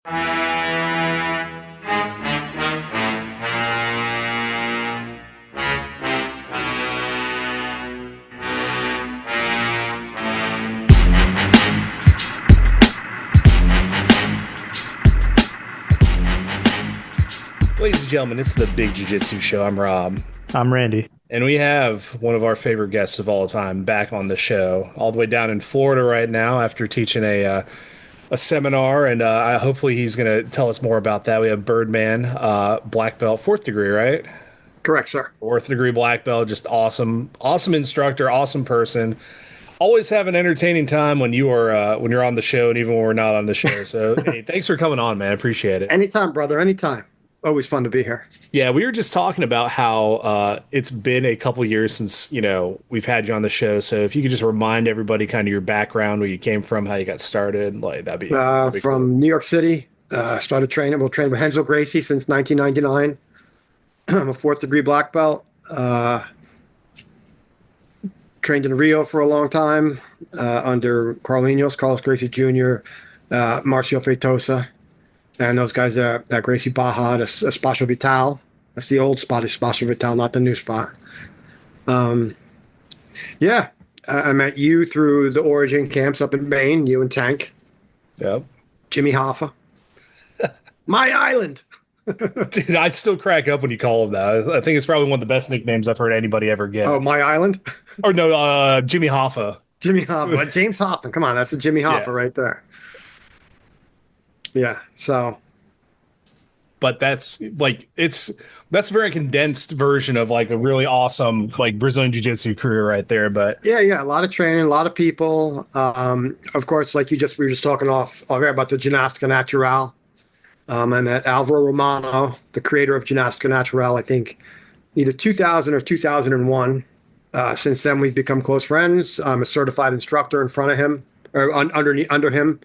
Ladies and gentlemen, it's the Big Jiu-Jitsu Show. I'm Rob. I'm Randy. And we have one of our favorite guests of all time back on the show, all the way down in Florida right now after teaching a seminar. And hopefully he's going to tell us more about that. We have Birdman, black belt, fourth degree, right? Correct, sir. Fourth degree black belt, just awesome, awesome instructor, awesome person. Always have an entertaining time when you're on the show and even when we're not on the show. So hey, thanks for coming on, man. I appreciate it. Anytime, brother. Anytime. Always fun to be here. Yeah, we were just talking about how it's been a couple years since, we've had you on the show. So if you could just remind everybody kind of your background, where you came from, how you got started, like that'd be From cool. New York City. Started training. We'll train with Hensel Gracie since 1999. I'm a fourth degree black belt. Trained in Rio for a long time under Carlos Gracie Jr., Marcio Feitosa. And those guys are at Gracie Baja, Espacio Vital. That's the old spot, Espacio Vital, not the new spot. Yeah, I met you through the Origin camps up in Maine, you and Tank, Yep. Jimmy Hoffa. My Island. Dude, I still crack up when you call him that. I think it's probably one of the best nicknames I've heard anybody ever get. Oh, My Island? Or no, Jimmy Hoffa. Jimmy Hoffa. James Hoffman. Come on, that's the Jimmy Hoffa right there. Yeah, so. But that's a very condensed version of like a really awesome like Brazilian Jiu-Jitsu career right there. But Yeah, a lot of training, a lot of people. Of course, like we were just talking off air about the Ginastica Natural. I met Alvaro Romano, the creator of Ginastica Natural, I think either 2000 or 2001. Since then, we've become close friends. I'm a certified instructor in front of him, or under him.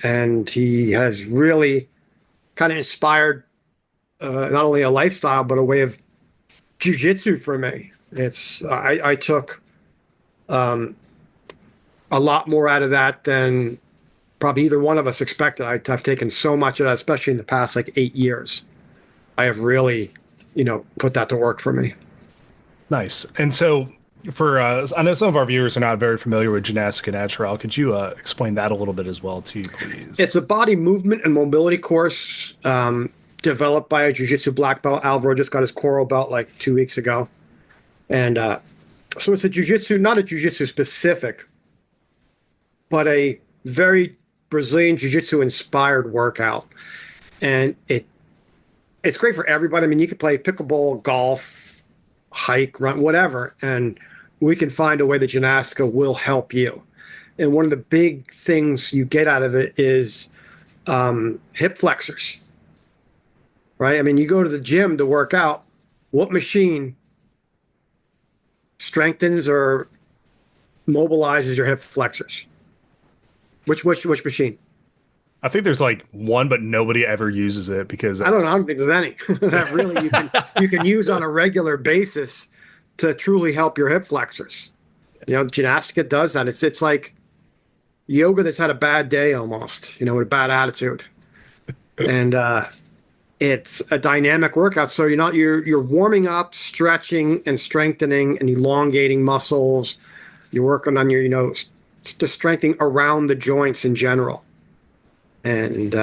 And he has really kind of inspired not only a lifestyle, but a way of jiu-jitsu for me. I took a lot more out of that than probably either one of us expected. I've taken so much of that, especially in the past like 8 years. I have really, put that to work for me. nice. And so for I know some of our viewers are not very familiar with Ginastica Natural. Could you explain that a little bit as well, too, please? It's a body movement and mobility course developed by a jiu-jitsu black belt. Alvaro just got his coral belt like 2 weeks ago. And so it's a jiu-jitsu, not a jiu-jitsu specific, but a very Brazilian jiu-jitsu inspired workout. And it's great for everybody. I mean, you can play pickleball, golf, hike, run, whatever, and we can find a way that Ginastica will help you. And one of the big things you get out of it is hip flexors, right? I mean, you go to the gym to work out. What machine strengthens or mobilizes your hip flexors? Which machine? I think there's like one, but nobody ever uses it because I don't know. I don't think there's any that really you can use on a regular basis to truly help your hip flexors. Ginastica does that. It's like yoga that's had a bad day almost, with a bad attitude. And it's a dynamic workout. So you're warming up, stretching and strengthening and elongating muscles. You're working on your, the strengthening around the joints in general. And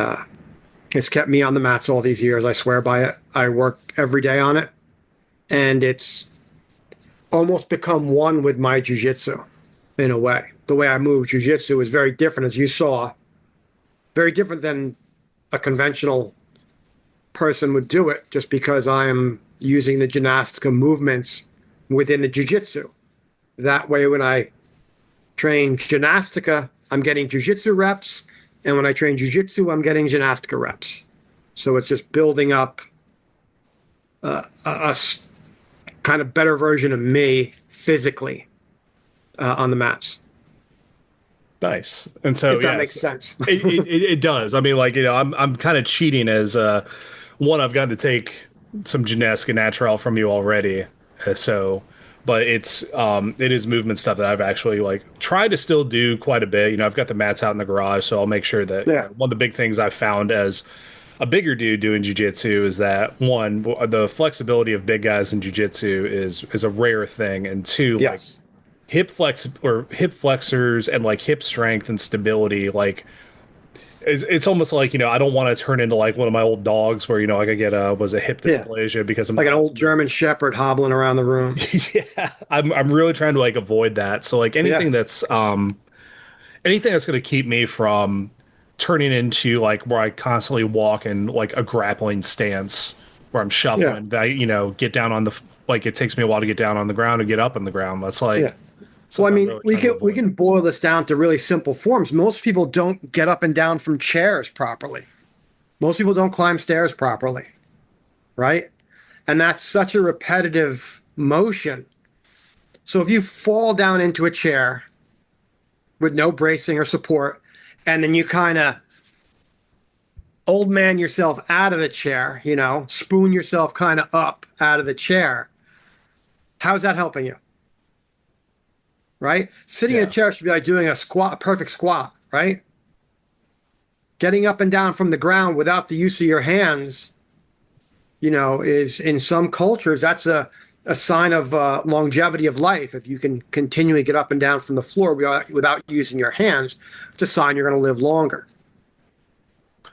it's kept me on the mats all these years. I swear by it. I work every day on it. And it's almost become one with my jiu-jitsu in a way. The way I move jiu-jitsu is very different, as you saw. Very different than a conventional person would do it, just because I am using the Ginastica movements within the jiu-jitsu. That way, when I train Ginastica, I'm getting jiu-jitsu reps. And when I train jiu-jitsu, I'm getting Ginastica reps. So it's just building up a kind of better version of me physically on the mats. Nice. And so, if that makes sense. it does. I mean, like, I'm kind of cheating as one, I've gotten to take some Ginastica Natural from you already. So but it is movement stuff that I've actually like tried to still do quite a bit. You know, I've got the mats out in the garage, so I'll make sure that, you know, Yeah. one of the big things I've found as a bigger dude doing jujitsu is that one, the flexibility of big guys in jujitsu is a rare thing, and two, like Yes. hip flexors and like hip strength and stability, like it's almost like, you know, I don't want to turn into like one of my old dogs where, you know, like I get was a hip Yeah. dysplasia because I'm Like an not. old German Shepherd hobbling around the room. Yeah, I'm really trying to like avoid that. So like Yeah. anything that's going to keep me from turning into like where I constantly walk in like a grappling stance where I'm Yeah. shuffling, that I, you know, get down on the like it takes me a while to get down on the ground and get up on the ground. That's like Yeah. Well, I something I'm mean, really trying to we avoid. can boil this down to really simple forms. Most people don't get up and down from chairs properly. Most people don't climb stairs properly, right? And that's such a repetitive motion. So if you fall down into a chair with no bracing or support, and then you kind of old man yourself out of the chair, you know, spoon yourself kind of up out of the chair, how's that helping you? Right? Sitting in a Yeah. chair should be like doing a squat, a perfect squat, right? Getting up and down from the ground without the use of your hands, you know, is in some cultures, that's a sign of longevity of life. If you can continually get up and down from the floor without using your hands, it's a sign you're going to live longer.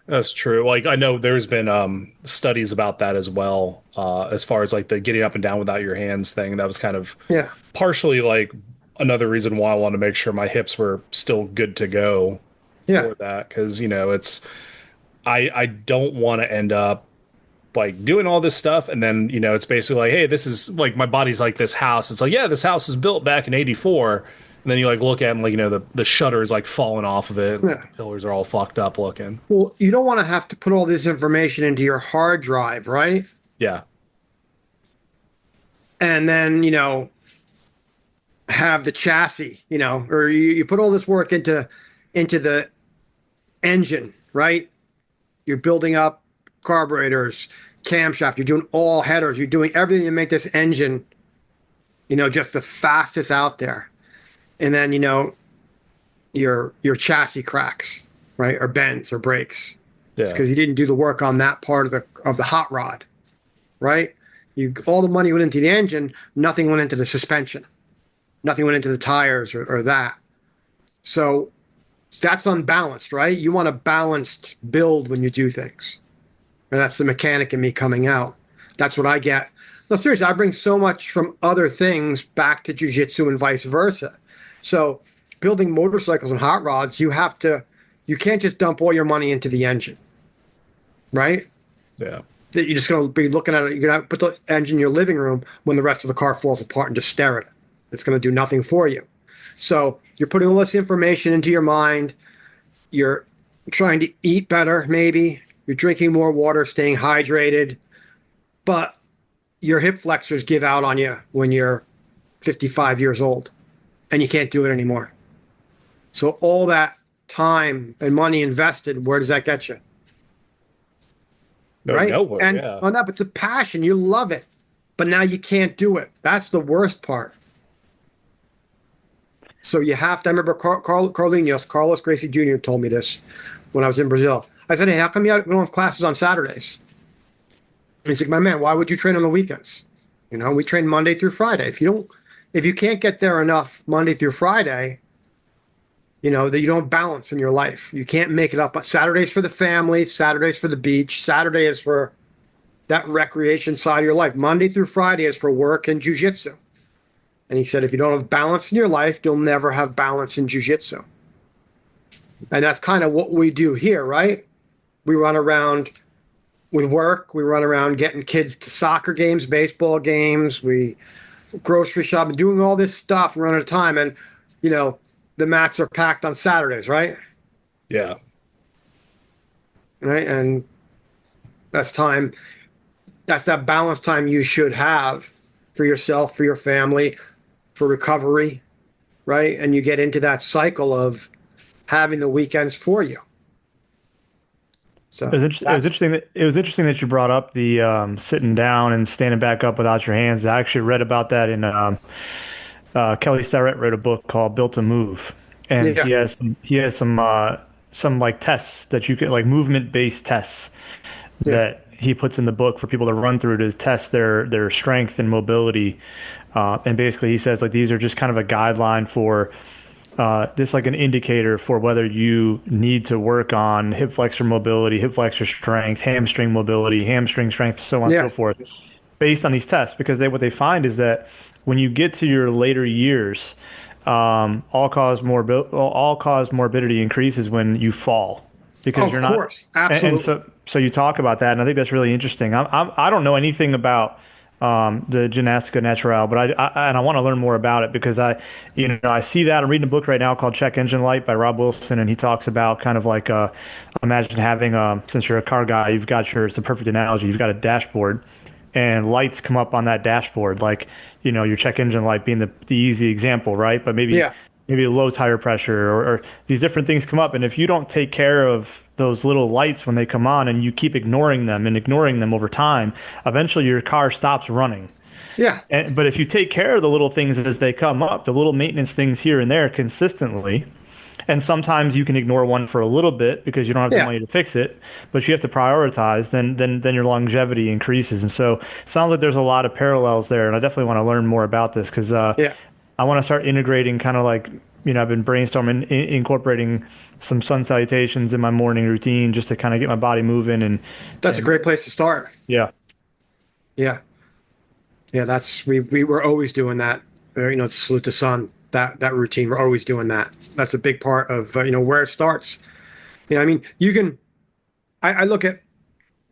That's true. Like I know there's been studies about that as well, as far as like the getting up and down without your hands thing. That was kind of Yeah. partially like another reason why I wanted to make sure my hips were still good to go Yeah. for that, because you know it's I don't want to end up like doing all this stuff and then, you know, it's basically like, hey, this is like my body's like this house. It's like, yeah, this house was built back in '84, and then you like look at it and like, you know, the shutter is like falling off of it and like Yeah. the pillars are all fucked up looking. Well, you don't want to have to put all this information into your hard drive, right? Yeah. And then, you know, have the chassis, you know, or you put all this work into the engine, right? You're building up carburetors, camshaft, you're doing all headers, you're doing everything to make this engine, you know, just the fastest out there. And then, you know, your chassis cracks, right? Or bends or breaks. It's Yeah. because you didn't do the work on that part of the hot rod, right? You all the money went into the engine, nothing went into the suspension, nothing went into the tires or that. So that's unbalanced, right? You want a balanced build when you do things. And that's the mechanic in me coming out. That's what I get. No, seriously, I bring so much from other things back to jujitsu and vice versa. So building motorcycles and hot rods, you can't just dump all your money into the engine, right? Yeah. That you're just going to be looking at it. You're going to put the engine in your living room when the rest of the car falls apart and just stare at it. It's going to do nothing for you. So you're putting all this information into your mind. You're trying to eat better, maybe. You're drinking more water, staying hydrated. But your hip flexors give out on you when you're 55 years old and you can't do it anymore. So all that time and money invested, where does that get you? No, Right? nowhere. And Yeah. on that, but it's a passion. You love it. But now you can't do it. That's the worst part. So you have to. I remember Carlos Gracie Jr. told me this when I was in Brazil. I said, "Hey, how come you don't have classes on Saturdays?" And he's like, "My man, why would you train on the weekends? You know, we train Monday through Friday. If you can't get there enough Monday through Friday, you know that you don't balance in your life. You can't make it up. But Saturdays for the family, Saturdays for the beach, Saturday is for that recreation side of your life. Monday through Friday is for work and jujitsu." And he said, if you don't have balance in your life, you'll never have balance in jujitsu. And that's kind of what we do here, right? We run around with work. We run around getting kids to soccer games, baseball games. We grocery shop and doing all this stuff. We run out of time. And, you know, the mats are packed on Saturdays, right? Yeah. Right. And that's time. That's that balance time you should have for yourself, for your family, for recovery, right? And you get into that cycle of having the weekends for you. So It was that's interesting that you brought up the sitting down and standing back up without your hands. I actually read about that in Kelly Starrett wrote a book called Built to Move, and yeah, he has some like tests that you can like movement based tests yeah, that he puts in the book for people to run through to test their strength and mobility. And basically, he says like these are just kind of a guideline for this like an indicator for whether you need to work on hip flexor mobility, hip flexor strength, hamstring mobility, hamstring strength, so on and so yeah. forth, based on these tests. Because what they find is that when you get to your later years, all cause morbidity increases when you fall because Of you're not. course, And absolutely. so you talk about that, and I think that's really interesting. I don't know anything about the Ginastica Natural, but I want to learn more about it because I see that I'm reading a book right now called Check Engine Light by Rob Wilson, and he talks about kind of like imagine having since you're a car guy, it's a perfect analogy. You've got a dashboard, and lights come up on that dashboard, like your check engine light being the easy example, right? But Yeah, maybe a low tire pressure or these different things come up. And if you don't take care of those little lights when they come on and you keep ignoring them and ignoring them over time, eventually your car stops running. yeah, But if you take care of the little things as they come up, the little maintenance things here and there consistently, and sometimes you can ignore one for a little bit because you don't have the yeah, money to fix it, but you have to prioritize, then your longevity increases. And so it sounds like there's a lot of parallels there. And I definitely want to learn more about this because yeah. I want to start integrating kind of like, I've been brainstorming, incorporating some sun salutations in my morning routine just to kind of get my body moving That's a and great place to start. yeah. Yeah, yeah. That's we were always doing that. To salute the sun. That routine. We're always doing that. That's a big part of where it starts. I mean, you can. I look at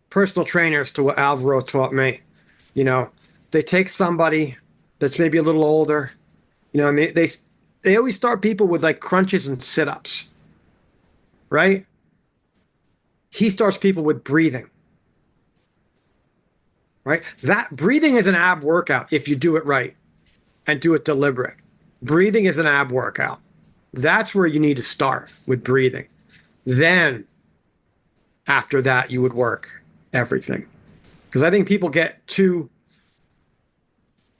personal trainers to what Alvaro taught me. You know, they take somebody that's maybe a little older. And they always start people with like crunches and sit-ups, right? He starts people with breathing, right? That breathing is an ab workout if you do it right and do it deliberate. Breathing is an ab workout. That's where you need to start with breathing. Then after that, you would work everything. Because I think people get too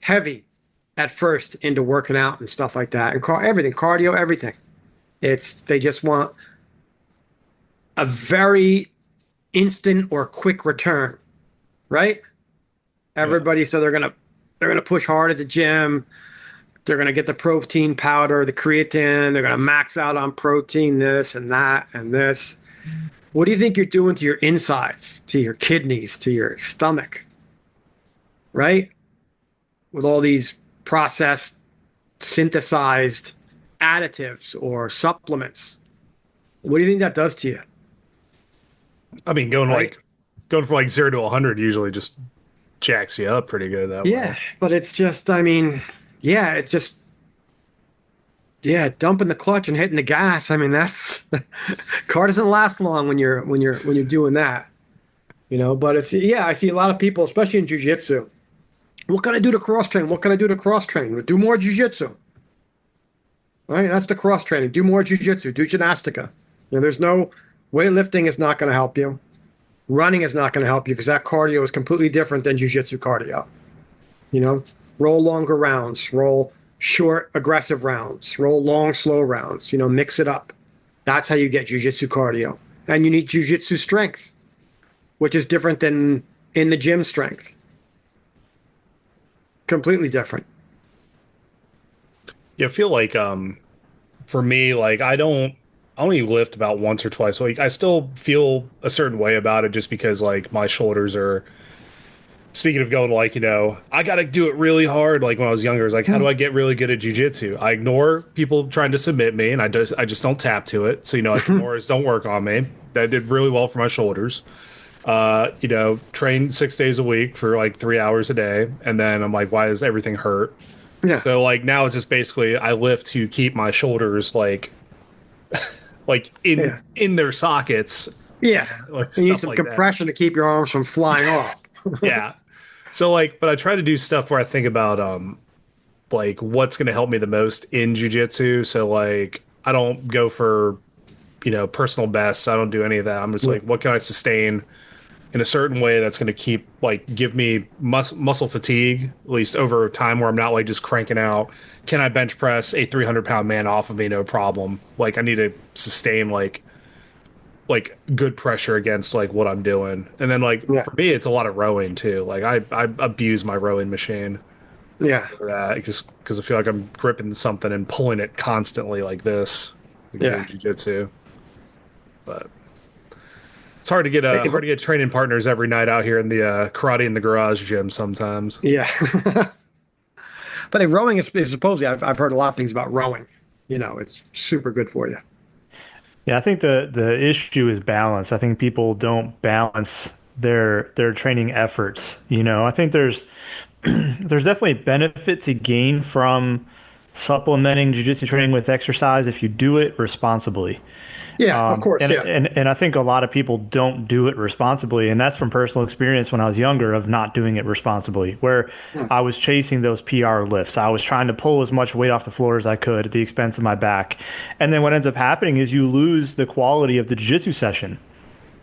heavy at first into working out and stuff like that, and everything, cardio, everything. They just want a very instant or quick return, right? Yeah. Everybody, so they're gonna push hard at the gym. They're gonna get the protein powder, the creatine. They're gonna max out on protein, this and that and this. What do you think you're doing to your insides, to your kidneys, to your stomach, right? With all these processed, synthesized additives or supplements. What do you think that does to you, I mean, right? going from like 0 to 100 usually just jacks you up pretty good that way. Yeah, but it's just, I mean, yeah, it's just, yeah, dumping the clutch and hitting the gas. I mean, that's car doesn't last long when you're doing that, But it's yeah, I see a lot of people, especially in jujitsu. What can I do to cross train? What can I do to cross train? Do more jujitsu. Right? That's the cross training. Do more jujitsu. Do gymnastica. There's no weightlifting is not going to help you. Running is not going to help you because that cardio is completely different than jujitsu cardio. You know, roll longer rounds, roll short, aggressive rounds, roll long, slow rounds, mix it up. That's how you get jujitsu cardio. And you need jujitsu strength, which is different than in the gym strength. Completely different. Yeah, I feel like for me, like I only lift about once or twice a week. I still feel a certain way about it just because like my shoulders are speaking of going like, I gotta do it really hard. Like when I was younger, it's like, how do I get really good at jujitsu? I ignore people trying to submit me and I just don't tap to it. So, like Kimoras don't work on me. That did really well for my shoulders. Train 6 days a week for like 3 hours a day, and then I'm like, why does everything hurt? Yeah. So like now it's just basically I lift to keep my shoulders like Yeah. in their sockets, Yeah. like You need stuff some like that. compression to keep your arms from flying off. Yeah. So like, but I try to do stuff where I think about like what's going to help me the most in jujitsu. So like I don't go for personal bests. I don't do any of that. I'm just like, what can I sustain in a certain way that's going to keep like give me muscle fatigue at least over time where I'm not like just cranking out. Can I bench press a 300-pound man off of me? No problem. Like I need to sustain like good pressure against like what I'm doing. And then like Yeah. for me, it's a lot of rowing too. Like I abuse my rowing machine Yeah. for that just because I feel like I'm gripping something and pulling it constantly like this. Like doing Yeah. jujitsu, but it's hard to get If, training partners every night out here in the karate in the garage gym sometimes. yeah. But rowing is supposedly, I've heard a lot of things about rowing. It's super good for you. Yeah, I think the issue is balance. I think people don't balance their training efforts. I think there's definitely benefit to gain from supplementing jiu-jitsu training with exercise if you do it responsibly. Yeah, of course. And, Yeah. and and I think a lot of people don't do it responsibly, and that's from personal experience when I was younger of not doing it responsibly, where I was chasing those PR lifts. I was trying to pull as much weight off the floor as I could at the expense of my back. And then what ends up happening is you lose the quality of the jiu-jitsu session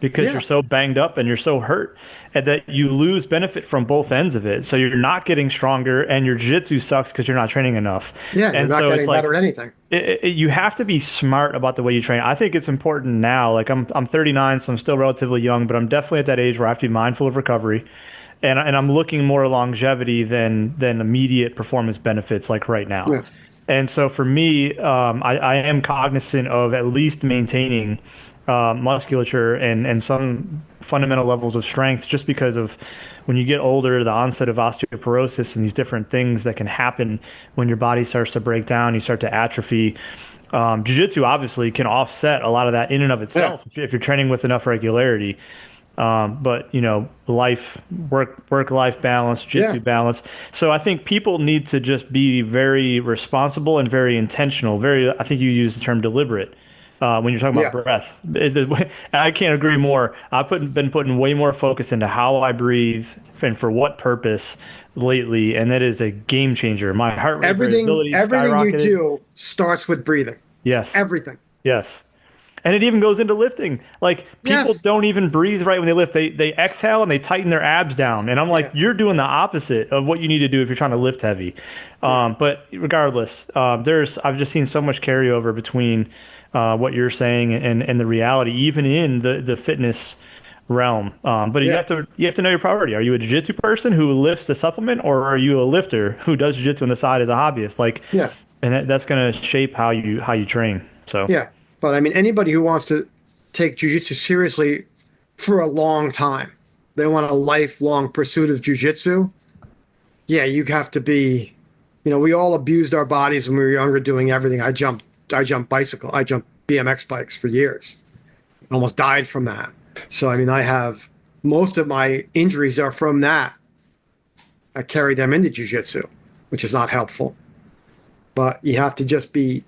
because Yeah. you're so banged up and you're so hurt and that you lose benefit from both ends of it. So you're not getting stronger and your jiu-jitsu sucks because you're not training enough. Yeah. You're And not so it's getting like better at anything. you have to be smart about the way you train. I think it's important now. Like I'm 39, so I'm still relatively young, but I'm definitely at that age where I have to be mindful of recovery, and I'm looking more longevity than immediate performance benefits like right now. Yeah. And so for me, I am cognizant of at least maintaining musculature and some fundamental levels of strength, just because of when you get older, the onset of osteoporosis and these different things that can happen when your body starts to break down, you start to atrophy. Jiu-jitsu obviously can offset a lot of that in and of Yeah. itself if you're training with enough regularity. But work life balance, Yeah. jiu-jitsu balance. So I think people need to just be very responsible and very intentional. I think you use the term deliberate when you're talking about Yeah. breath. I can't agree more. Been putting way more focus into how I breathe and for what purpose lately, and that is a game changer. My heart rate Everything, variability everything you skyrocketed. do starts with breathing. Yes, Everything. yes. And it even goes into lifting. Like people Yes. don't even breathe right when they lift. They exhale and they tighten their abs down. And I'm like, Yeah. you're doing the opposite of what you need to do if you're trying to lift heavy. But regardless, I've just seen so much carryover between what you're saying and the reality, even in the fitness realm. But Yeah. you have to know your priority. Are you a jiu-jitsu person who lifts a supplement, or are you a lifter who does jiu-jitsu on the side as a hobbyist? Like, Yeah. and that's going to shape how you train. So. Yeah. But I mean, anybody who wants to take jujitsu seriously for a long time, they want a lifelong pursuit of jujitsu. Yeah, you have to be, we all abused our bodies when we were younger doing everything. I jumped BMX bikes for years. Almost died from that. So, I mean, I have most of my injuries are from that. I carry them into jujitsu, which is not helpful. But you have to just be,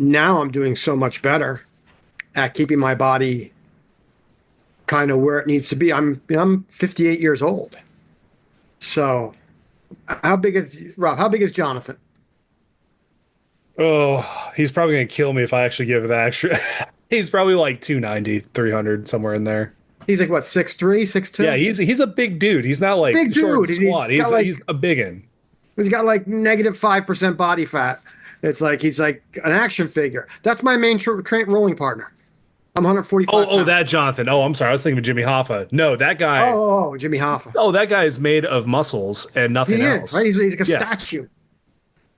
now I'm doing so much better at keeping my body kind of where it needs to be. I'm 58 years old. So how big is Rob? How big is Jonathan? Oh, he's probably gonna kill me if I actually give it that extra. He's probably like 290, 300, somewhere in there. He's like what, 6'3", 6'2"? Yeah, he's a big dude. He's not like Big short and dude. squat. He's got like He's a biggin. he's got like -5% body fat. It's like he's like an action figure. That's my main rolling partner. I'm 145 Oh, that pounds. Jonathan. Oh, I'm sorry. I was thinking of Jimmy Hoffa. No, that guy. Jimmy Hoffa. Oh, that guy is made of muscles and nothing He is, else. right? He's like a Yeah. statue.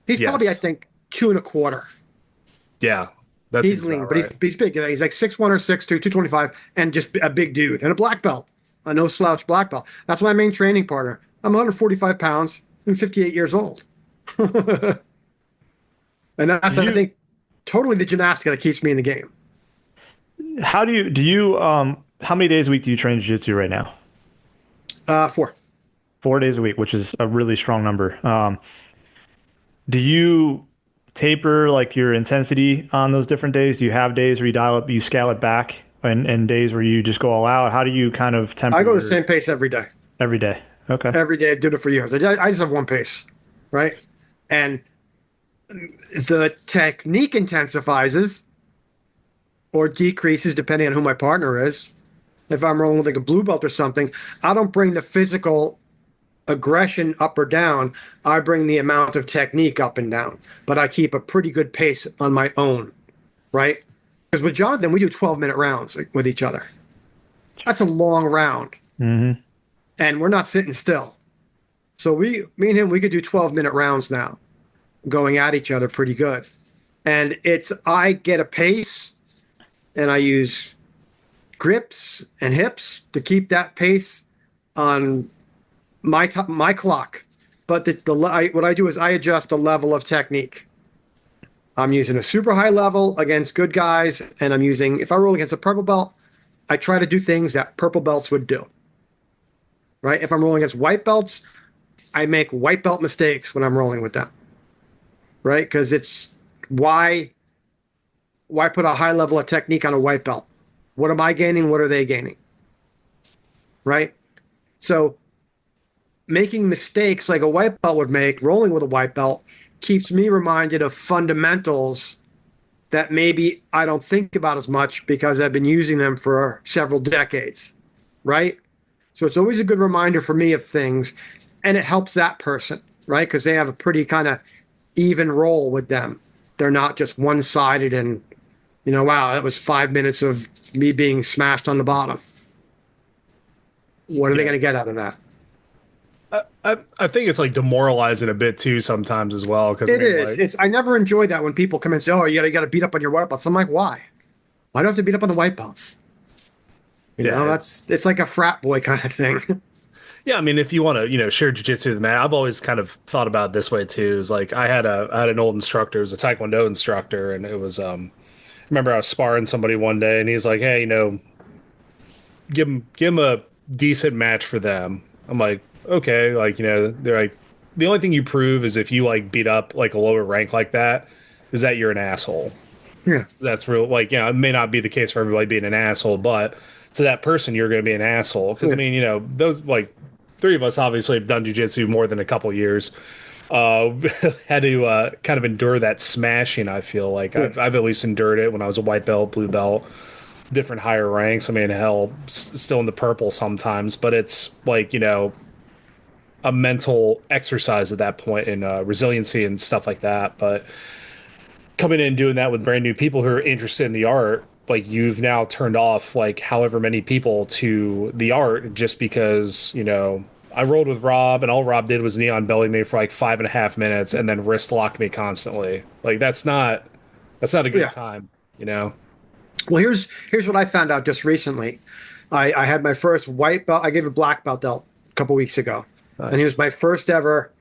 He's Yes. probably, I think, 2 1/4. Yeah, that He's seems lean, about but right. he's big. He's like 6'1" or 6'2", 225, and just a big dude and a black belt, a no slouch black belt. That's my main training partner. I'm 145 pounds and 58 years old. And that's, I think, totally the Ginastica that keeps me in the game. How how many days a week do you train jiu-jitsu right now? 4. 4 days a week, which is a really strong number. Do you taper like your intensity on those different days? Do you have days where you scale it back, and days where you just go all out? How do you kind of temper I go the same pace every day. every day? Okay. Every day. I've done it for years. I just have one pace, right? And the technique intensifies or decreases depending on who my partner is. If I'm rolling with like a blue belt or something, I don't bring the physical aggression up or down. I bring the amount of technique up and down, but I keep a pretty good pace on my own, right? Because with Jonathan, we do 12-minute rounds with each other. That's a long round, Hmm. and we're not sitting still. So me and him, we could do 12-minute rounds now, going at each other pretty good. And I get a pace, and I use grips and hips to keep that pace on my clock. But what I do is I adjust the level of technique. I'm using a super high level against good guys, and if I roll against a purple belt, I try to do things that purple belts would do. Right? If I'm rolling against white belts, I make white belt mistakes when I'm rolling with them. Right? Because it's why put a high level of technique on a white belt? What am I gaining? What are they gaining? Right? So making mistakes like a white belt would make, rolling with a white belt, keeps me reminded of fundamentals that maybe I don't think about as much because I've been using them for several decades. Right? So it's always a good reminder for me of things, and it helps that person, right? Because they have a pretty kind of even roll with them. They're not just one-sided and, wow, that was 5 minutes of me being smashed on the bottom. What are they Yeah. going to get out of that? I think it's like demoralizing a bit too sometimes as well. Because I It mean, is. like, I never enjoy that when people come and say, "Oh, you got to beat up on your white belts." I'm like, why? Why do I have to beat up on the white belts? yeah, It's like a frat boy kind of thing. yeah. I mean, if you want to, share jujitsu with me, I've always kind of thought about it this way too. Is like I had an old instructor, it was a Taekwondo instructor, and it was I remember I was sparring somebody one day, and he's like, "Hey, give him a decent match for them." I'm like, okay, like they're like, the only thing you prove is if you like beat up like a lower rank like that, is that you're an asshole. Yeah. That's real. Like, it may not be the case for everybody being an asshole, but to that person, you're going to be an asshole. Because I Yeah. mean, those like three of us obviously have done jujitsu more than a couple years. Uh, had to kind of endure that smashing. I feel like Yeah. I've at least endured it when I was a white belt, blue belt, different higher ranks. I mean, hell, still in the purple sometimes, but it's like a mental exercise at that point in resiliency and stuff like that. But coming in and doing that with brand new people who are interested in the art, like you've now turned off like however many people to the art just because I rolled with Rob and all Rob did was neon belly me for like 5.5 minutes and then wrist locked me constantly. Like that's not a good Yeah. time. Well, here's what I found out just recently. I had my first white belt. I gave a black belt a couple weeks ago, and he Nice. was my first ever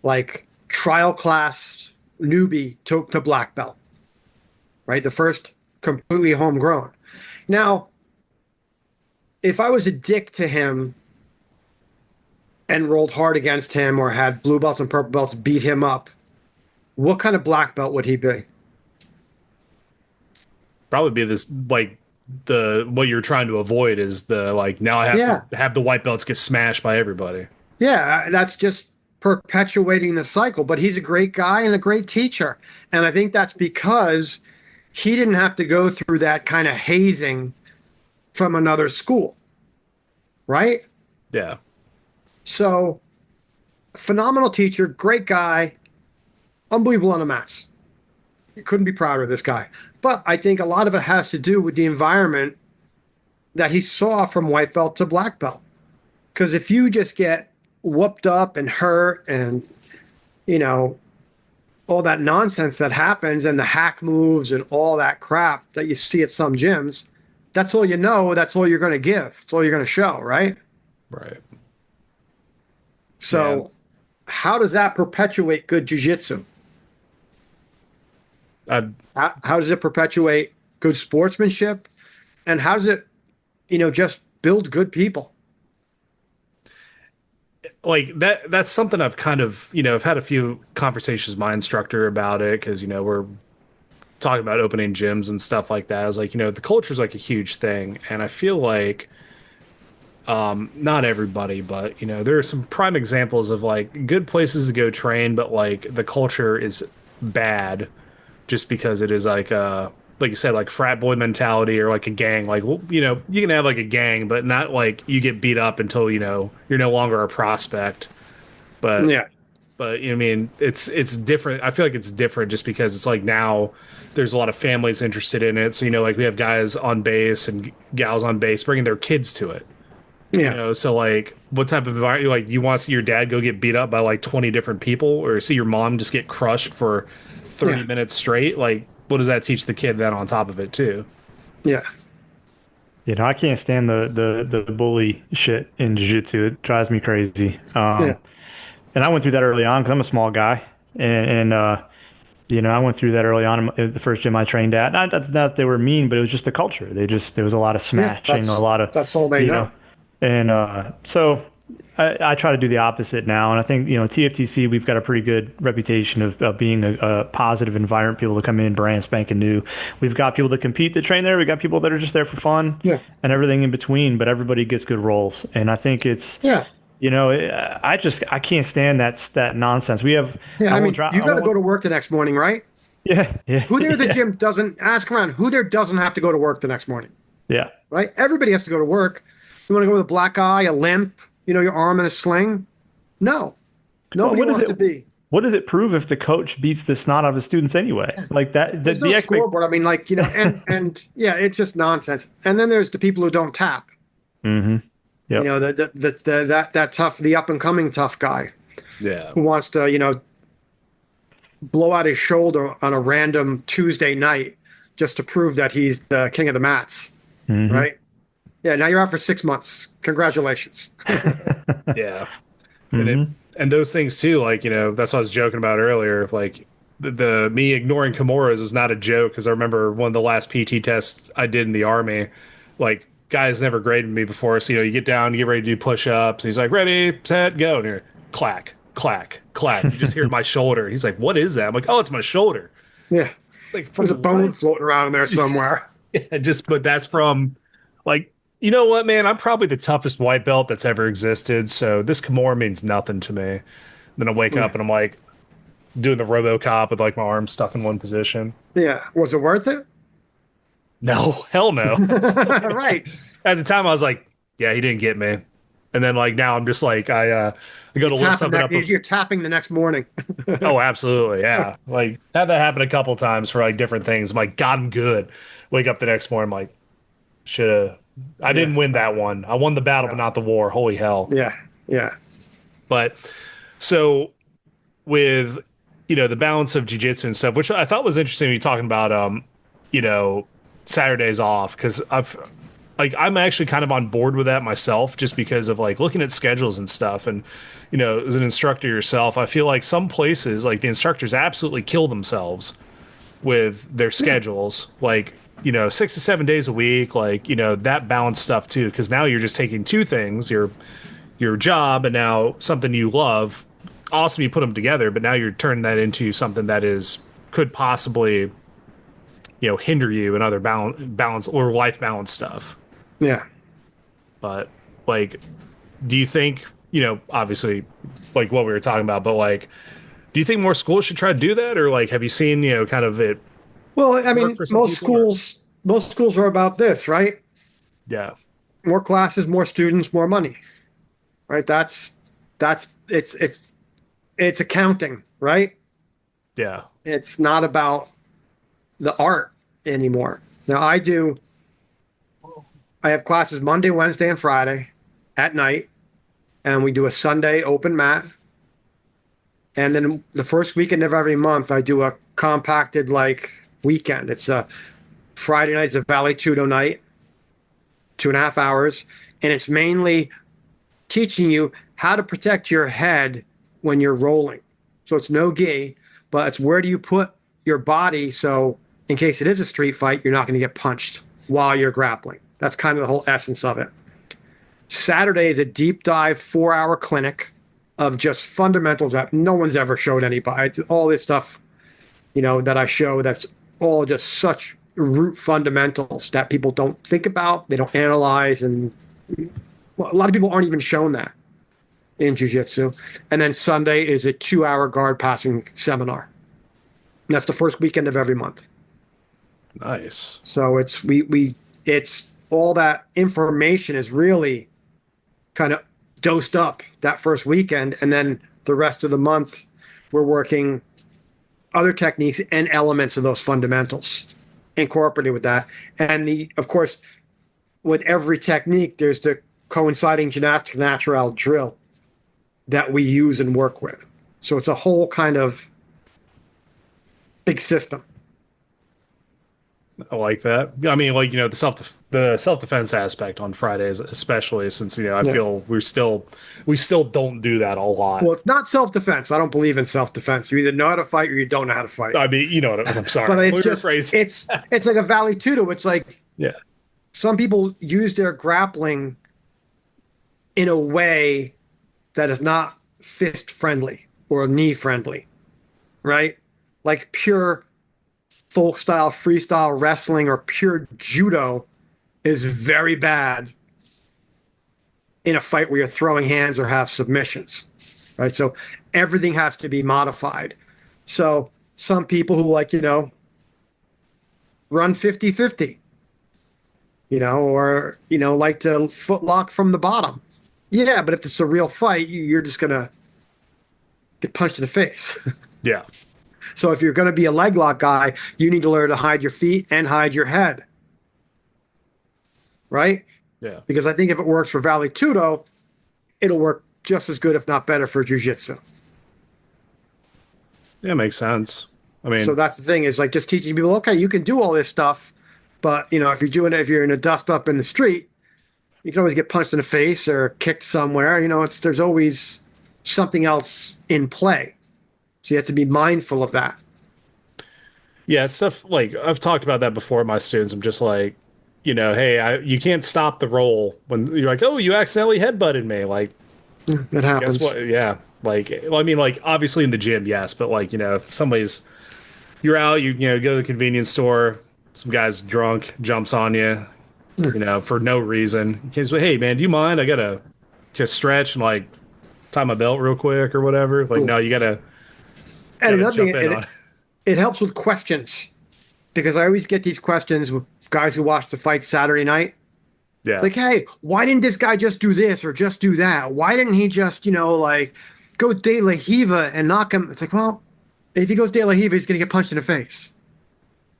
like trial class newbie to black belt. Right, the first completely homegrown. Now, if I was a dick to him and rolled hard against him, or had blue belts and purple belts beat him up, what kind of black belt would he be? Probably be this like the what you're trying to avoid is the like now I have to Yeah, have the white belts get smashed by everybody. yeah, that's just perpetuating the cycle. But he's a great guy and a great teacher, and I think that's because he didn't have to go through that kind of hazing from another school, right? Yeah. So, phenomenal teacher, great guy, unbelievable on the mats. You couldn't be prouder of this guy. But I think a lot of it has to do with the environment that he saw from white belt to black belt. Because if you just get whooped up and hurt and, you know, all that nonsense that happens and the hack moves and all that crap that you see at some gyms, that's all you know. That's all you're going to give. That's all you're going to show, right? Right. Yeah. So, how does that perpetuate good jujitsu? I How does it perpetuate good sportsmanship? And how does it, just build good people? like that's something I've kind of, I've had a few conversations with my instructor about it because, we're talking about opening gyms and stuff like that. I was like, the culture is like a huge thing. And I feel like not everybody, but there are some prime examples of like good places to go train, but like the culture is bad just because it is like like you said, like frat boy mentality or like a gang. Like, well, you can have like a gang, but not like you get beat up until you're no longer a prospect. But Yeah. I mean, it's different. I feel like it's different just because it's like now there's a lot of families interested in it. So like we have guys on base and gals on base bringing their kids to it. Yeah. So like, what type of environment? Like, you want to see your dad go get beat up by like 20 different people, or see your mom just get crushed for 30 Yeah. minutes straight? Like, what does that teach the kid then on top of it too? Yeah. I can't stand the bully shit in jiu-jitsu. It drives me crazy. Yeah. And I went through that early on because I'm a small guy, and I went through that early on in the first gym I trained at. Not that they were mean, but it was just the culture. There was a lot of Yeah. smashing, a lot of, That's all they you know. know, and so I try to do the opposite now. And I think, TFTC, we've got a pretty good reputation of being a positive environment, people to come in brand spanking new. We've got people that compete that train there. We've got people that are just there for fun Yeah. and everything in between, but everybody gets good roles. And I think it's, Yeah. I can't stand that nonsense. We have, Yeah. I I won't mean, drop, you I got to go won't, to work the next morning, right? yeah, yeah, Who there at the yeah, gym doesn't ask around? Who there doesn't have to go to work the next morning? yeah. Right? Everybody has to go to work. You want to go with a black eye, a limp, your arm in a sling? No. Well, Nobody wants to be. what does it prove if the coach beats the snot out of his students anyway? Like that, There's no the expect, scoreboard. I mean, like, and yeah, it's just nonsense. And then there's the people who don't tap. mm-hmm. You Yep. know, that tough, the up and coming tough guy Yeah. who wants to, blow out his shoulder on a random Tuesday night just to prove that he's the king of the mats. Mm-hmm. Right? Yeah, now you're out for 6 months. Congratulations. Yeah. And Mm-hmm. those things too, like, that's what I was joking about earlier. Like, the me ignoring Kimuras was not a joke, because I remember one of the last PT tests I did in the army. Like, guys never graded me before, so you get down, you get ready to do push-ups. He's like, ready, set, go, and you're clack, clack, clack. You just hear my shoulder. He's like, what is that? I'm like, oh, it's my shoulder. Yeah. Like, There's a from bone what? floating around in there somewhere. But that's from, like, you know what, man? I'm probably the toughest white belt that's ever existed, so this Kimura means nothing to me. Then I wake Yeah. up and I'm like doing the RoboCop with like my arms stuck in one position. Yeah. Was it worth it? No, hell no. Right. At the time, I was like, yeah, he didn't get me. And then like now I'm just like I go to look Tapping something up. you're tapping the next morning. Oh, absolutely, yeah. Like, had that happen a couple times for like different things. I'm like, God, I'm good. Wake up the next morning, I'm like, should have. I didn't win that one. I won the battle, but not the war. Holy hell. Yeah. Yeah. But so with the balance of jiu-jitsu and stuff, which I thought was interesting, you talking about you know Saturdays off, because I'm actually kind of on board with that myself, just because of like looking at schedules and stuff. And as an instructor yourself, I feel like some places, like, the instructors absolutely kill themselves with their schedules, like 6 to 7 days a week, like that balance stuff too, because now you're just taking two things, your job and now something you love. Awesome, you put them together, but now you're turning that into something that could possibly hinder you in other balance or life balance stuff. Yeah. But like, do you think, obviously, like what we were talking about, but like, do you think more schools should try to do that, or like, have you seen kind of it Well, I work mean, for some people? Or? most schools are about this, right? Yeah, More classes, more students, more money. Right? That's it's accounting, right? yeah, It's not about the art anymore. Now I have classes Monday, Wednesday, and Friday at night, and we do a Sunday open mat. And then the first weekend of every month, I do a compacted like weekend. It's a Friday night, it's a Vale Tudo night, 2.5 hours, and it's mainly teaching you how to protect your head when you're rolling. So it's no gi, but it's where do you put your body so in case it is a street fight, you're not going to get punched while you're grappling. That's kind of the whole essence of it. Saturday is a deep dive 4-hour clinic of just fundamentals that no one's ever showed anybody. It's all this stuff, that I show that's all just such root fundamentals that people don't think about, they don't analyze, and a lot of people aren't even shown that in jiu-jitsu. And then Sunday is a 2-hour guard passing seminar. And that's the first weekend of every month. Nice. So it's all that information is really kind of dosed up that first weekend, and then the rest of the month we're working other techniques and elements of those fundamentals incorporated with that. And of course, with every technique, there's the coinciding Ginastica Natural drill that we use and work with. So it's a whole kind of big system. I like that. I mean, like, the self defense aspect on Fridays, especially since, I Yeah. feel we still don't do that a lot. Well, it's not self-defense. I don't believe in self-defense. You either know how to fight or you don't know how to fight. I mean, I'm But sorry. it's Let me just rephrase. it's like a valley tudo. It's like Yeah. some people use their grappling in a way that is not fist friendly or knee friendly, right? Like pure folk style freestyle wrestling or pure judo is very bad in a fight where you're throwing hands or have submissions, right? So everything has to be modified. So some people who like, run 50-50, or, like to foot lock from the bottom. Yeah, but if it's a real fight, you're just going to get punched in the face. Yeah. So if you're going to be a leg lock guy, you need to learn to hide your feet and hide your head. Right? Yeah. Because I think if it works for Valley Tudo, it'll work just as good, if not better, for Jiu-Jitsu. Yeah, makes sense. I mean, So that's the thing, is like just teaching people, okay, you can do all this stuff, but if you're in a dust up in the street, you can always get punched in the face or kicked somewhere. There's always something else in play. So you have to be mindful of that. yeah, stuff like I've talked about that before with my students. I'm just like, hey, you can't stop the roll when you're like, oh, you accidentally headbutted me. Like, It guess happens. what? Yeah. Like, well, I mean, like, obviously in the gym, yes, but like, if somebody's, you're out, go to the convenience store, some guy's drunk, jumps on you, for no reason. You can't say, hey, man, do you mind? I gotta just stretch and like tie my belt real quick or whatever. Like, Cool. no, you And gotta another thing, jump in on it, it. it helps with questions, because I always get these questions with guys who watch the fight Saturday night. Yeah. Like, hey, why didn't this guy just do this or just do that? Why didn't he just, like go De La Hiva and knock him? It's like, well, if he goes De La Hiva, he's going to get punched in the face.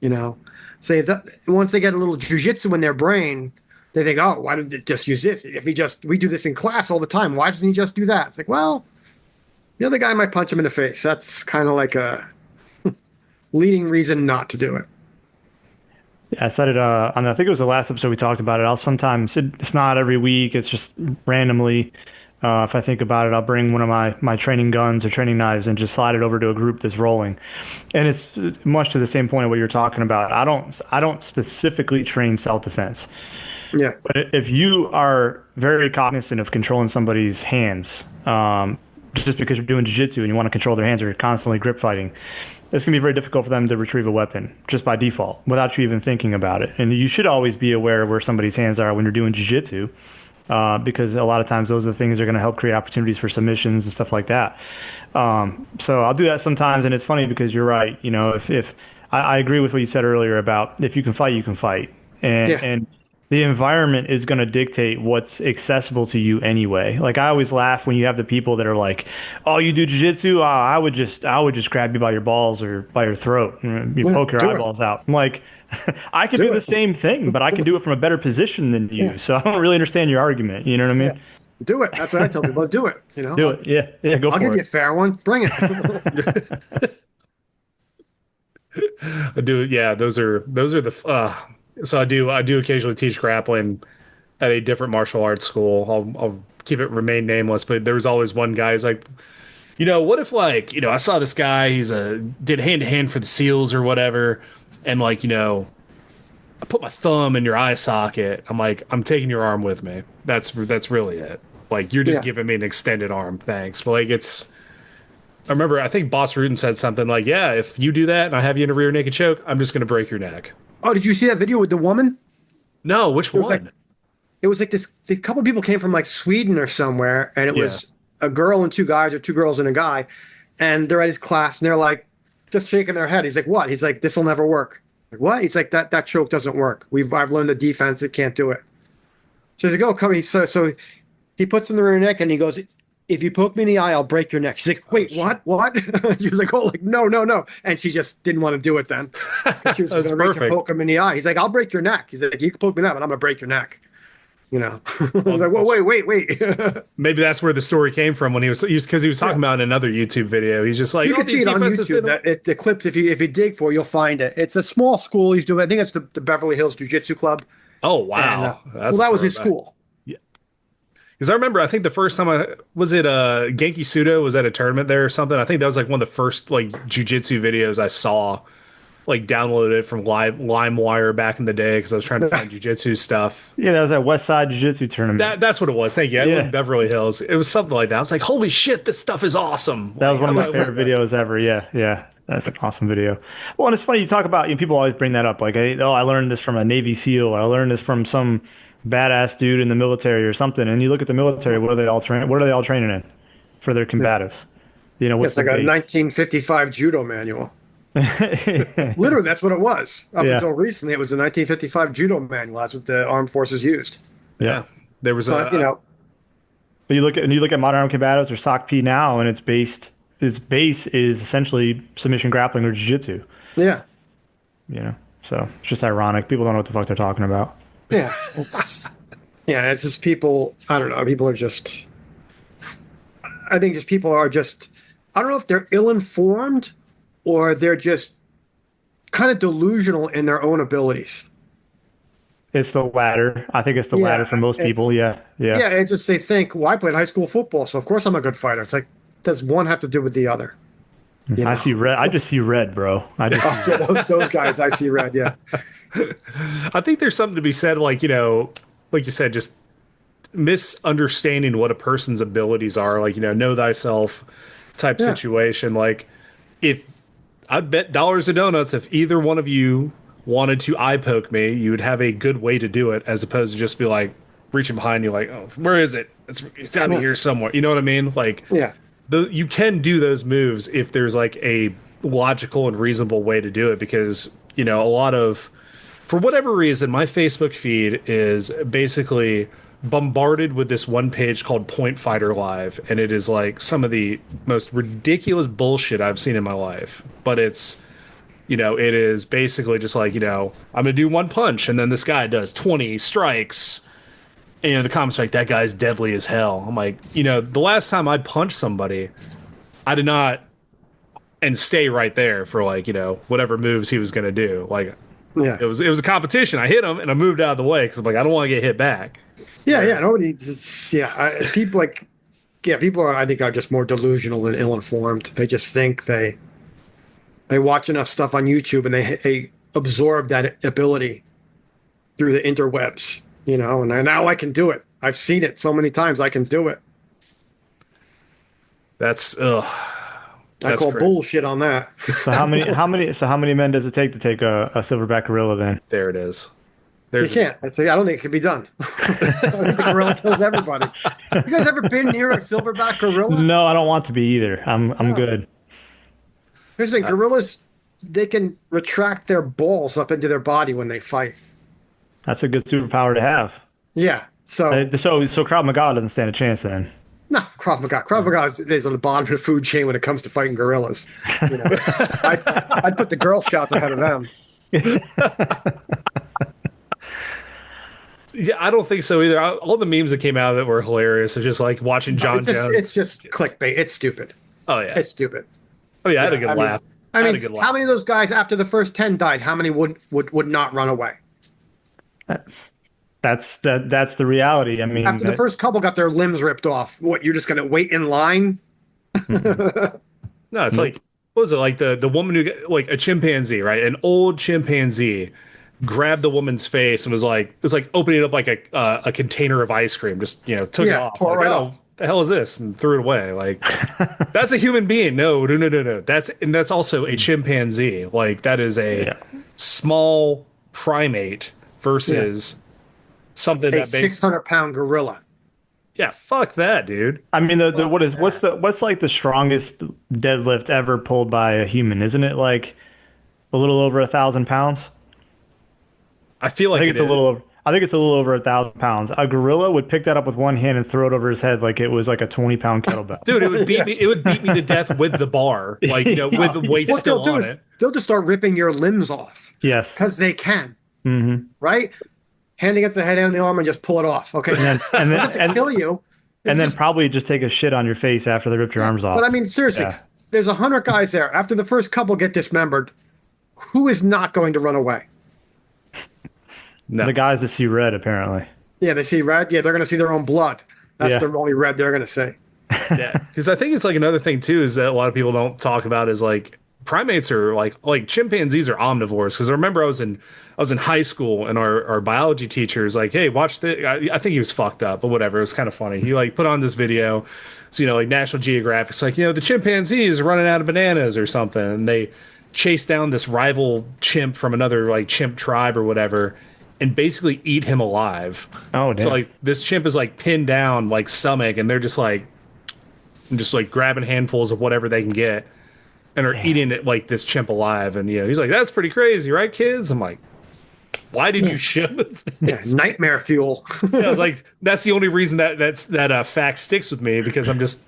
You know, say that once they get a little jujitsu in their brain, they think, oh, why did they just use this? If we do this in class all the time, why doesn't he just do that? It's like, well, the other guy might punch him in the face. That's kind of like a leading reason not to do it. Yeah, I said it I think it was the last episode we talked about it. I'll sometimes it's not every week, it's just randomly. If I think about it, I'll bring one of my training guns or training knives and just slide it over to a group that's rolling. And it's much to the same point of what you're talking about. I don't specifically train self-defense. Yeah. But if you are very cognizant of controlling somebody's hands, just because you're doing jiu-jitsu and you want to control their hands or you're constantly grip fighting, it's going to be very difficult for them to retrieve a weapon just by default without you even thinking about it. And you should always be aware of where somebody's hands are when you're doing jiu-jitsu, because a lot of times those are the things that are going to help create opportunities for submissions and stuff like that. So I'll do that sometimes, and it's funny because you're right. If I agree with what you said earlier about if you can fight, you can fight, and Yeah. and the environment is going to dictate what's accessible to you anyway. Like I always laugh when you have the people that are like, "Oh, you do jiu-jitsu? I would just grab you by your balls or by your throat and you Yeah, poke your do it. eyeballs out." I'm like, I can Do do the it. same thing, but I can do it from a better position than Yeah. you. So I don't really understand your argument. You know what I Yeah. mean? Do it. That's what I tell people. Do it. Do it. Yeah, yeah, go I'll give for you it. a fair one. Bring it. I do. Yeah. Those are the, so I do occasionally teach grappling at a different martial arts school. I'll keep it remain nameless, but there was always one guy who's like, what if like, I saw this guy, did hand to hand for the SEALs or whatever, and like, I put my thumb in your eye socket. I'm like, I'm taking your arm with me. That's really it. Like you're just Yeah. giving me an extended arm, thanks. But like I remember I think Boss Rudin said something like, yeah, if you do that and I have you in a rear naked choke, I'm just gonna break your neck. Oh, did you see that video with the woman? No, which It was like one? it was like this. A couple of people came from like Sweden or somewhere, and it Yeah. was a girl and two guys, or two girls and a guy, and they're at his class, and they're like just shaking their head. He's like, "What?" He's like, "This will never work." Like, what? He's like, that choke doesn't work. I've learned the defense. It can't do it. So he's like, oh, come. So he puts in the rear neck and he goes, if you poke me in the eye, I'll break your neck. She's like, Oh wait, shit. what? She was like, oh, like, no, no, no. And she just didn't want to do it then. She was going That's to reach and perfect. poke him in the eye. He's like, I'll break your neck. He's like, you can poke me in the eye, but I'm going to break your neck. You know, I was Well, like, well, wait. maybe that's where the story came from when because he was talking Yeah. about in another YouTube video. He's just like, You oh, can see these it on defenses YouTube. didn't. The clips, if you dig for it, you'll find it. It's a small school he's doing. I think it's the Beverly Hills Jiu Jitsu Club. Oh And wow, well, that's a that was his throwback. school. Yeah, because I remember I think the first time I was it Genki Sudo was at a tournament there or something. I think that was like one of the first like jujitsu videos I saw, like downloaded from LimeWire back in the day because I was trying to find jujitsu stuff. Yeah, that was that West Side Jiu-Jitsu tournament. That's what it was. Thank you. I live in Yeah, Beverly Hills. It was something like that. I was like, holy shit, this stuff is awesome. that was Like, one I of my love favorite videos ever. Yeah, yeah, that's an awesome video. Well, and it's funny you talk about, people always bring that up, like, hey, oh, I learned this from a Navy SEAL, or I learned this from some badass dude in the military or something. And you look at the military, what are they all train? What are they all training in for their Yeah. combatives? What's It's the like a base? 1955 judo manual. Literally, that's what it was. Up Yeah, until recently, it was a 1955 judo manual. That's what the armed forces used. yeah. yeah. There was But, a But you look at modern armed combatives or SOC now, and its base is essentially submission grappling or jiu-jitsu. yeah, So it's just ironic. People don't know what the fuck they're talking about. yeah. It's just people. I don't know. People are just. I think just people are just. I don't know if they're ill-informed or they're just kind of delusional in their own abilities. It's the latter. I think it's the latter for most people. it's Yeah, yeah. yeah. It's just they think, well, I played high school football, so of course I'm a good fighter. It's like, does one have to do with the other? You I know? see red. I just see red, bro. I just Oh, yeah, those guys I see red. Yeah, I think there's something to be said, like, like you said, just misunderstanding what a person's abilities are, like, know thyself type yeah, situation. Like, if I'd bet dollars to donuts, if either one of you wanted to eye poke me, you would have a good way to do it, as opposed to just be like reaching behind you, like, oh, where is it? It's got to be yeah, here somewhere. You know what I mean? Like, yeah. you can do those moves if there's like a logical and reasonable way to do it, because a lot of, for whatever reason, my Facebook feed is basically bombarded with this one page called Point Fighter Live, and it is like some of the most ridiculous bullshit I've seen in my life. But it is basically just like, I'm gonna do one punch, and then this guy does 20 strikes, and the comments are like, that guy's deadly as hell. I'm like, the last time I punched somebody, I did not and stay right there for like, whatever moves he was gonna do. Like, Yeah. it was a competition. I hit him and I moved out of the way because I'm like, I don't want to get hit back. Yeah. Nobody. People like. Yeah. People are. I think are just more delusional than ill-informed. They just think they watch enough stuff on YouTube and they absorb that ability through the interwebs. And now I can do it. I've seen it so many times. I can do it. That's ugh. I That's call crazy. bullshit on that. so how many men does it take to take a silverback gorilla then? There it is. You There's can't. I don't think it can be done. I think the gorilla kills everybody. You guys ever been near a silverback gorilla? No, I don't want to be either. I'm No. good. Here's the thing: gorillas, they can retract their balls up into their body when they fight. That's a good superpower to have. Yeah. So So Krav Maga doesn't stand a chance then. no, Krav Maga. Krav Maga is on the bottom of the food chain when it comes to fighting gorillas. I'd put the Girl Scouts ahead of them. Yeah, I don't think so either. All the memes that came out of it were hilarious. It's just like watching John Jones. It's just clickbait. It's stupid. Oh yeah. It's stupid. Oh yeah, I had a Yeah, good I mean- laugh. I had a mean, good laugh. how many of those guys after the first 10 died? How many would not run away? That's the reality. I mean, After the first couple got their limbs ripped off, what, you're just going to wait in line? No, it's like, what was it, like the woman who like a chimpanzee, right? An old chimpanzee grabbed the woman's face and was like opening up like a container of ice cream, just took it Yeah, off. tore it Like, right oh, off. the hell is this? And threw it away. Like, that's a human being. No. That's also a chimpanzee. Like, that is a Yeah. small primate versus something A that makes 600-pound gorilla. yeah, fuck that, dude. I mean, what's like the strongest deadlift ever pulled by a human? Isn't it like a little over 1,000 pounds? I feel I like think it it's a is. little over. I think it's a little over 1,000 pounds. A gorilla would pick that up with one hand and throw it over his head like it was like a 20-pound kettlebell. Dude, it would beat Yeah. me. It would beat me to death with the bar, like with the weight What still they'll do on is it. they'll just start ripping your limbs off Yes. because they can, Hmm. right? Hand against the head and the arm and just pull it off. Okay. And then and They then have to kill you. They and then just, probably just take a shit on your face after they ripped your yeah. arms But off. I mean, seriously, Yeah. there's 100 guys there. After the first couple get dismembered, who is not going to run away? The No. guys that see red, apparently. Yeah, they see red. Yeah, they're going to see their own blood. That's Yeah. the only red they're going to see. Yeah, because I think it's like another thing too is that a lot of people don't talk about is like primates are like chimpanzees are omnivores. Because I remember I was in high school and our biology teacher is like, hey, watch the. I think he was fucked up, but whatever. It was kind of funny. He like put on this video, so like National Geographic's like the chimpanzees are running out of bananas or something, and they chase down this rival chimp from another like chimp tribe or whatever. And basically eat him alive. Oh, So damn. like this chimp is like pinned down like stomach, and they're just like grabbing handfuls of whatever they can get and are eating it like this chimp alive. And he's like, that's pretty crazy, right, kids? I'm like, why did you show this? Yeah, nightmare fuel. I was like, that's the only reason that fact sticks with me because I'm just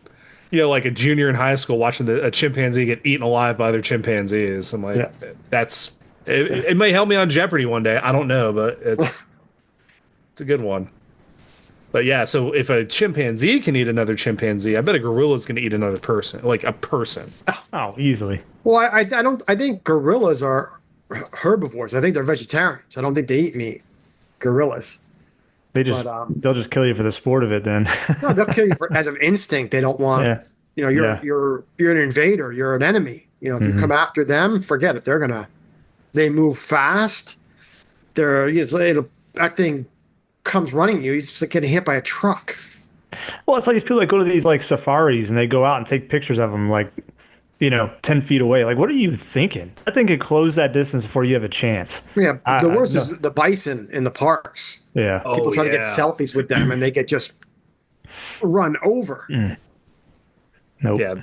like a junior in high school watching a chimpanzee get eaten alive by other chimpanzees. I'm like, Yeah. that's it may help me on Jeopardy one day. I don't know, but it's a good one. But yeah, so if a chimpanzee can eat another chimpanzee, I bet a gorilla is going to eat another person, like a person. Oh, easily. Well, I don't. I think gorillas are herbivores. I think they're vegetarians. I don't think they eat meat. Gorillas. They just But, they'll just kill you for the sport of it then. No, they'll kill you for out of instinct. They don't want. Yeah. You're Yeah. you're an invader. You're an enemy. If you come after them, forget it. They move fast. That thing comes running you. You're just like getting hit by a truck. Well, it's like these people that go to these like safaris and they go out and take pictures of them like 10 feet away. Like, what are you thinking? I think it close that distance before you have a chance. Yeah, the worst no. is the bison in the parks. Yeah. People try to get yeah. selfies with them, and they get just run over. Nope. Yeah,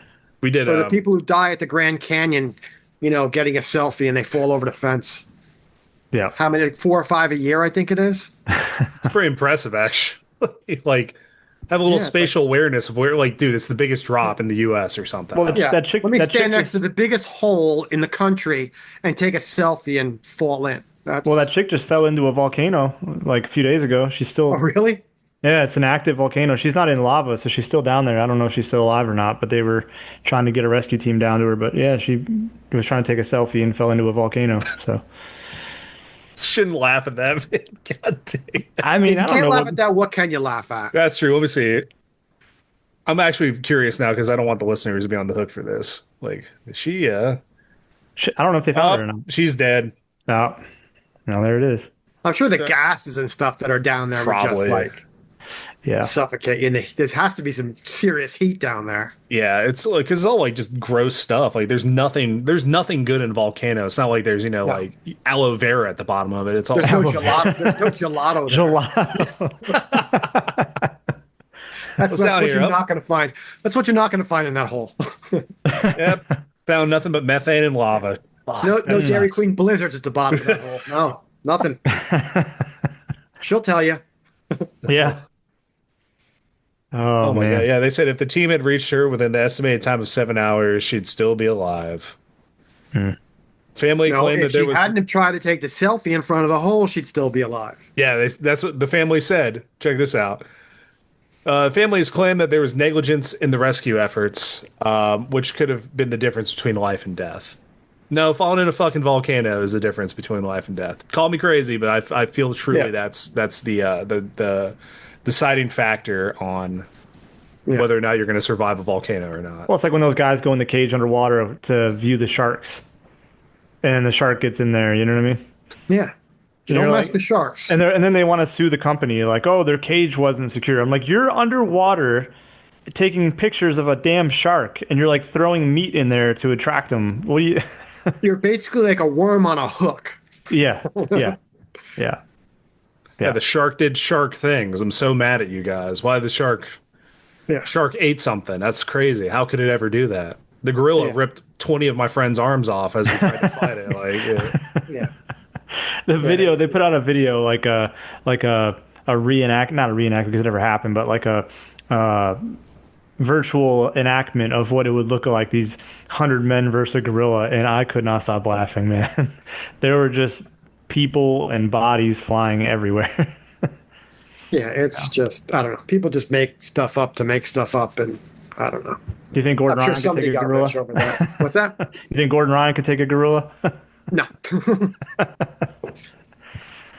we did. Or the people who die at the Grand Canyon, getting a selfie and they fall over the fence. Yeah. How many? Like 4 or 5 a year, I think it is. It's pretty impressive, actually. Like, have a little Yeah, it's spatial awareness of where, like, dude, it's the biggest drop in the U.S. or something. Well, Yeah. that chick. Let me that chick stand next just- to the biggest hole in the country and take a selfie and fall in. Well, that chick just fell into a volcano like a few days ago. She's still. Oh, really? Yeah, it's an active volcano. She's not in lava, so she's still down there. I don't know if she's still alive or not, but they were trying to get a rescue team down to her. But yeah, she was trying to take a selfie and fell into a volcano. So Shouldn't laugh at that, man. God dang. I mean, I You don't can't know. laugh at that. What can you laugh at? That's true. Let me see. I'm actually curious now because I don't want the listeners to be on the hook for this. Like, is she? I don't know if they found her or not. She's dead. Oh, no, there it is. I'm sure the gases and stuff that are down there would just Probably. like Yeah. suffocate you. And there has to be some serious heat down there. Yeah, it's like because it's all like just gross stuff. Like, there's nothing good in volcano. It's not like there's like aloe vera at the bottom of it. It's all There's no gelato. There's no gelato there. Gelato. That's down what here, you're up? not going to find. That's what you're not going to find in that hole. Yep. Found nothing but methane and lava. No That Dairy sucks. Queen blizzards at the bottom of that hole. No, nothing. She'll tell you. Yeah. Oh, Oh my man. god! Yeah, they said if the team had reached her within the estimated time of 7 hours, she'd still be alive. Family No, claimed if that there she was. hadn't have tried to take the selfie in front of the hole, she'd still be alive. Yeah, that's what the family said. Check this out. Families claim that there was negligence in the rescue efforts, which could have been the difference between life and death. No, falling in a fucking volcano is the difference between life and death. Call me crazy, but I feel truly Yeah. that's the deciding factor on Yeah. whether or not you're going to survive a volcano or not. Well, it's like when those guys go in the cage underwater to view the sharks, and the shark gets in there. You know what I mean? Yeah. You You're don't mess like- with sharks. And then they want to sue the company, like, oh, their cage wasn't secure. I'm like, you're underwater taking pictures of a damn shark, and you're like throwing meat in there to attract them. What do you? You're basically like a worm on a hook. Yeah, yeah, yeah. Yeah, the shark did shark things. I'm so mad at you guys. Why the shark Yeah. ate something? That's crazy. How could it ever do that? The gorilla Yeah. ripped 20 of my friends' arms off as we tried to fight it. Like, Yeah. The Yeah, video they put out a video like a reenact not a reenact because it never happened, but like a uh, virtual enactment of what it would look like these 100 men versus a gorilla, and I could not stop laughing, man. There were just people and bodies flying everywhere. yeah, it's just I don't know. People just make stuff up to make stuff up, and I don't know. Do you think I'm Gordon sure Ryan could take somebody a got rich gorilla? over that. What's that? You think Gordon Ryan could take a gorilla? No.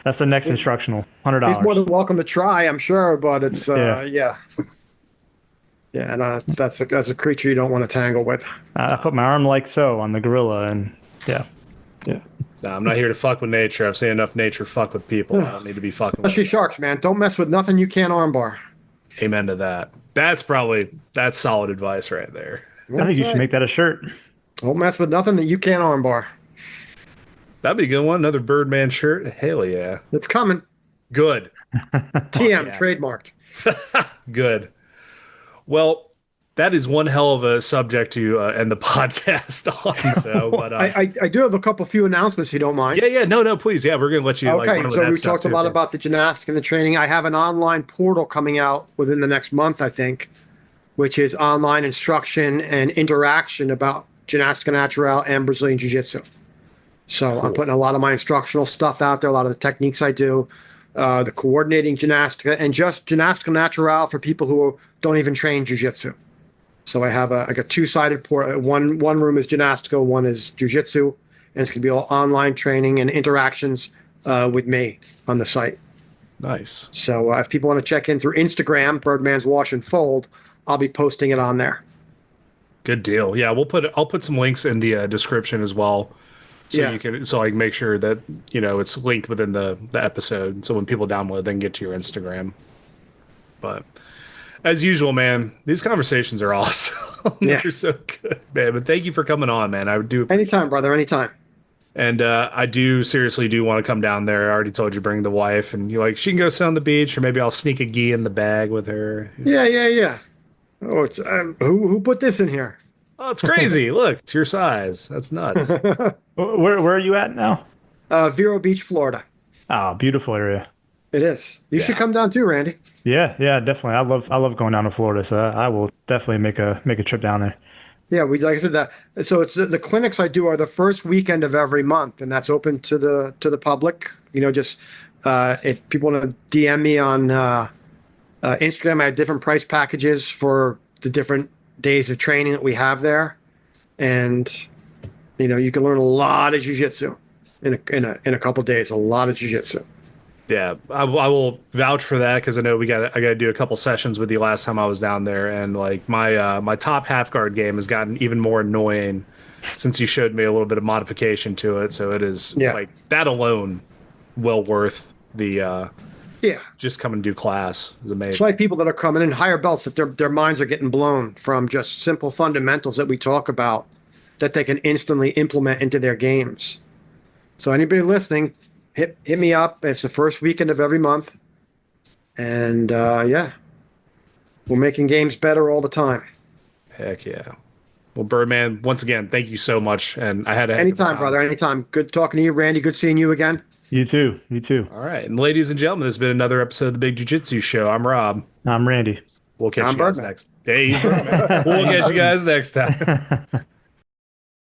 That's the next instructional. He's more $100. than welcome to try, I'm sure, but it's Yeah. yeah. Yeah, and that's a creature you don't want to tangle with. I put my arm like so on the gorilla, and yeah. Yeah. No, I'm not here to fuck with nature. I've seen enough nature fuck with people. I don't need to be fucking with Especially them. sharks, man. Don't mess with nothing you can't armbar. Amen to that. That's solid advice right there. I think you That's should make right. that a shirt. Don't mess with nothing that you can't armbar. That'd be a good one. Another Birdman shirt. Hell yeah. It's coming. Good. TM yeah. trademarked. Good. Well, that is one hell of a subject to end the podcast on. So, but I do have a few announcements if you don't mind. yeah, no, please, yeah, we're gonna let you like Okay, run with so that we stuff talked a too, lot dude. about the gymnastic and the training. I have an online portal coming out within the next month, I think, which is online instruction and interaction about Ginastica Natural and Brazilian Jiu Jitsu. So I'm putting a lot of my instructional stuff out there, a lot of the techniques I do, the coordinating gymnastica, and just Ginastica Natural for people who don't even train Jiu Jitsu. So I have a two-sided port. One room is Ginastica, one is Jiu Jitsu, and it's going to be all online training and interactions with me on the site. Nice. So if people want to check in through Instagram, Birdman's Wash and Fold, I'll be posting it on there. Good deal. Yeah, I'll put some links in the description as well. So Yeah. you can so I can make sure that it's linked within the episode. So when people download, they can get to your Instagram. But as usual, man, these conversations are awesome. Yeah. They're so good, man. But thank you for coming on, man. I do. Anytime, brother, anytime. And I do seriously do want to come down there. I already told you bring the wife, and you like she can go sit on the beach, or maybe I'll sneak a gi in the bag with her. Yeah, yeah, yeah. Oh, it's who put this in here? Oh, it's crazy! Look, it's your size. That's nuts. Where are you at now? Vero Beach, Florida. Oh, beautiful area. It is. You should come down too, Randy. Yeah, yeah, definitely. I love going down to Florida, so I will definitely make a trip down there. Yeah, we like I said that. So it's the clinics I do are the first weekend of every month, and that's open to the public. Just if people want to DM me on Instagram, I have different price packages for the different days of training that we have there, and you can learn a lot of jujitsu in a couple days. A lot of jujitsu. Yeah, I will vouch for that because I know I got to do a couple sessions with you last time I was down there, and like my top half guard game has gotten even more annoying since you showed me a little bit of modification to it. So it is like that alone well worth the Yeah. just come and do class is amazing. It's like people that are coming in higher belts that their minds are getting blown from just simple fundamentals that we talk about that they can instantly implement into their games. So anybody listening, hit me up. It's the first weekend of every month. And yeah, we're making games better all the time. Heck yeah. Well, Birdman, once again, thank you so much. And I had a heck of a Anytime, time. brother. Anytime. Good talking to you, Randy. Good seeing you again. You too. You too. All right. And ladies and gentlemen, this has been another episode of the Big Jiu-Jitsu Show. I'm Rob. I'm Randy. We'll catch I'm you guys Birdman. next. Hey, Birdman. We'll catch you guys next time.